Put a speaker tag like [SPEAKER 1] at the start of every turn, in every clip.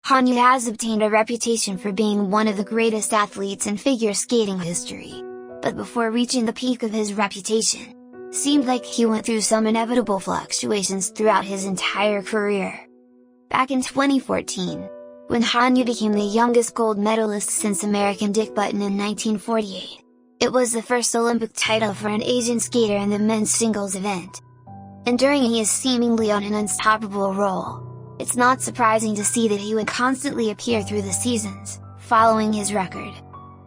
[SPEAKER 1] Hanyu has obtained a reputation for being one of the greatest athletes in figure skating history. But before reaching the peak of his reputation, seemed like he went through some inevitable fluctuations throughout his entire career. Back in 2014, when Hanyu became the youngest gold medalist since American Dick Button in 1948, it was the first Olympic title for an Asian skater in the men's singles event. Enduring he is seemingly on an unstoppable roll, it's not surprising to see that he would constantly appear through the seasons, following his record.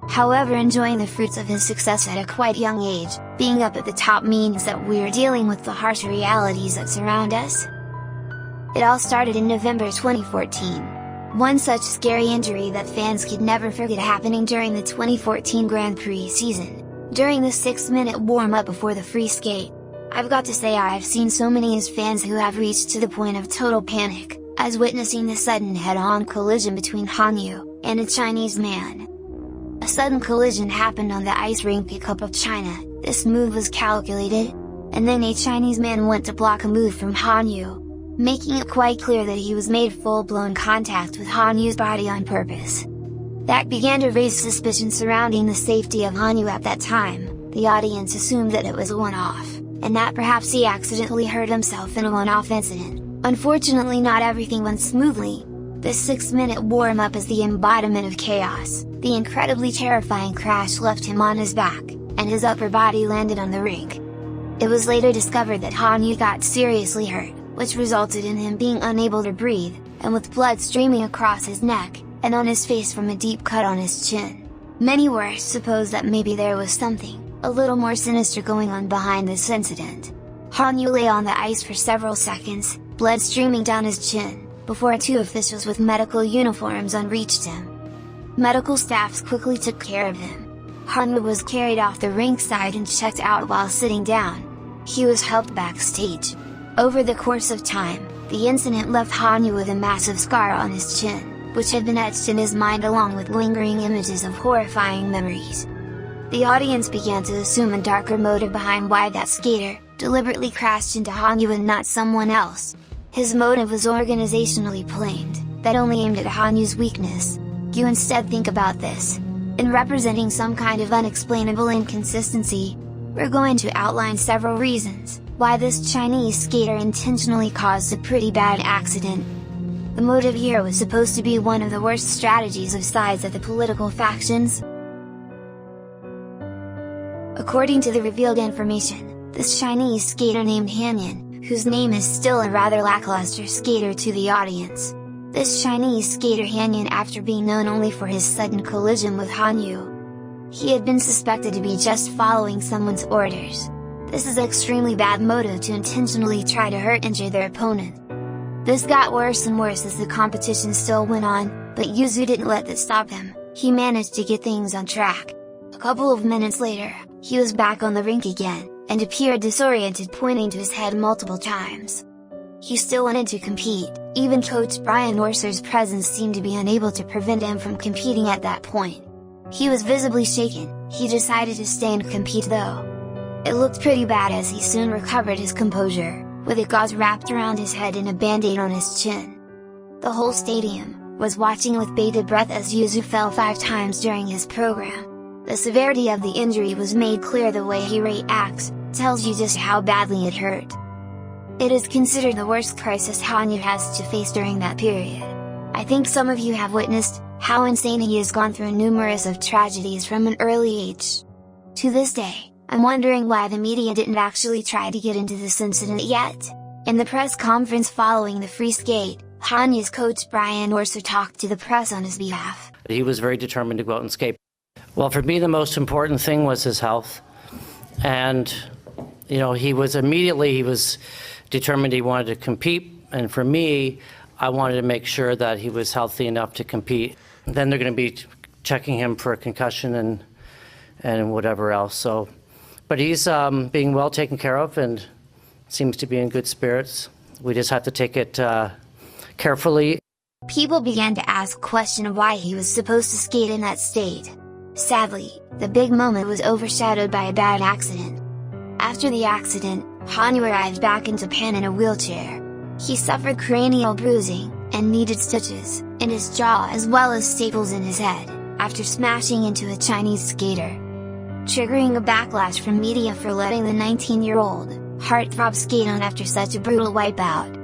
[SPEAKER 1] However, enjoying the fruits of his success at a quite young age, being up at the top means that we're dealing with the harsh realities that surround us. It all started in November 2014. One such scary injury that fans could never forget happening during the 2014 Grand Prix season, during the 6-minute warm-up before the free skate. I've got to say I've seen so many as fans who have reached to the point of total panic, as witnessing the sudden head-on collision between Hanyu and a Chinese man. A sudden collision happened on the ice rink Cup of China. This move was calculated, and then a Chinese man went to block a move from Hanyu, making it quite clear that he was made full-blown contact with Hanyu's body on purpose. That began to raise suspicion surrounding the safety of Hanyu at that time. The audience assumed that it was a one-off, and that perhaps he accidentally hurt himself in a one-off incident. Unfortunately, not everything went smoothly. This 6-minute warm-up is the embodiment of chaos. The incredibly terrifying crash left him on his back, and his upper body landed on the rink. It was later discovered that Hanyu got seriously hurt, which resulted in him being unable to breathe, and with blood streaming across his neck, and on his face from a deep cut on his chin. Many were supposed that maybe there was something a little more sinister going on behind this incident. Hanyu lay on the ice for several seconds, blood streaming down his chin, before 2 officials with medical uniforms on reached him. Medical staffs quickly took care of him. Hanyu was carried off the rink side and checked out while sitting down. He was helped backstage. Over the course of time, the incident left Hanyu with a massive scar on his chin, which had been etched in his mind along with lingering images of horrifying memories. The audience began to assume a darker motive behind why that skater deliberately crashed into Hanyu and not someone else. His motive was organizationally planned, that only aimed at Hanyu's weakness. You instead think about this. In representing some kind of unexplainable inconsistency, we're going to outline several reasons why this Chinese skater intentionally caused a pretty bad accident. The motive here was supposed to be one of the worst strategies of sides of the political factions. According to the revealed information, this Chinese skater named Hanyu, whose name is still a rather lackluster skater to the audience. This Chinese skater Hanyu, after being known only for his sudden collision with Hanyu, he had been suspected to be just following someone's orders. This is an extremely bad motive to intentionally try to injure their opponent. This got worse and worse as the competition still went on, but Yuzuru didn't let that stop him. He managed to get things on track. A couple of minutes later, he was back on the rink again, and appeared disoriented, pointing to his head multiple times. He still wanted to compete, even Coach Brian Orser's presence seemed to be unable to prevent him from competing at that point. He was visibly shaken. He decided to stay and compete though. It looked pretty bad as he soon recovered his composure, with a gauze wrapped around his head and a band-aid on his chin. The whole stadium was watching with bated breath as Yuzuru fell 5 times during his program. The severity of the injury was made clear. The way he reacts tells you just how badly it hurt. It is considered the worst crisis Hanyu has to face during that period. I think some of you have witnessed how insane he has gone through numerous of tragedies from an early age. To this day, I'm wondering why the media didn't actually try to get into this incident yet. In the press conference following the free skate, Hanyu's coach Brian Orser talked to the press on his behalf.
[SPEAKER 2] He was very determined to go out and skate. Well, for me, the most important thing was his health. And, he was determined he wanted to compete. And for me, I wanted to make sure that he was healthy enough to compete. Then they're going to be checking him for a concussion and whatever else. But he's being well taken care of and seems to be in good spirits. We just have to take it carefully.
[SPEAKER 1] People began to ask questions of why he was supposed to skate in that state. Sadly, the big moment was overshadowed by a bad accident. After the accident, Hanyu arrived back in Japan in a wheelchair. He suffered cranial bruising, and needed stitches in his jaw as well as staples in his head, after smashing into a Chinese skater, triggering a backlash from media for letting the 19-year-old heartthrob skate on after such a brutal wipeout.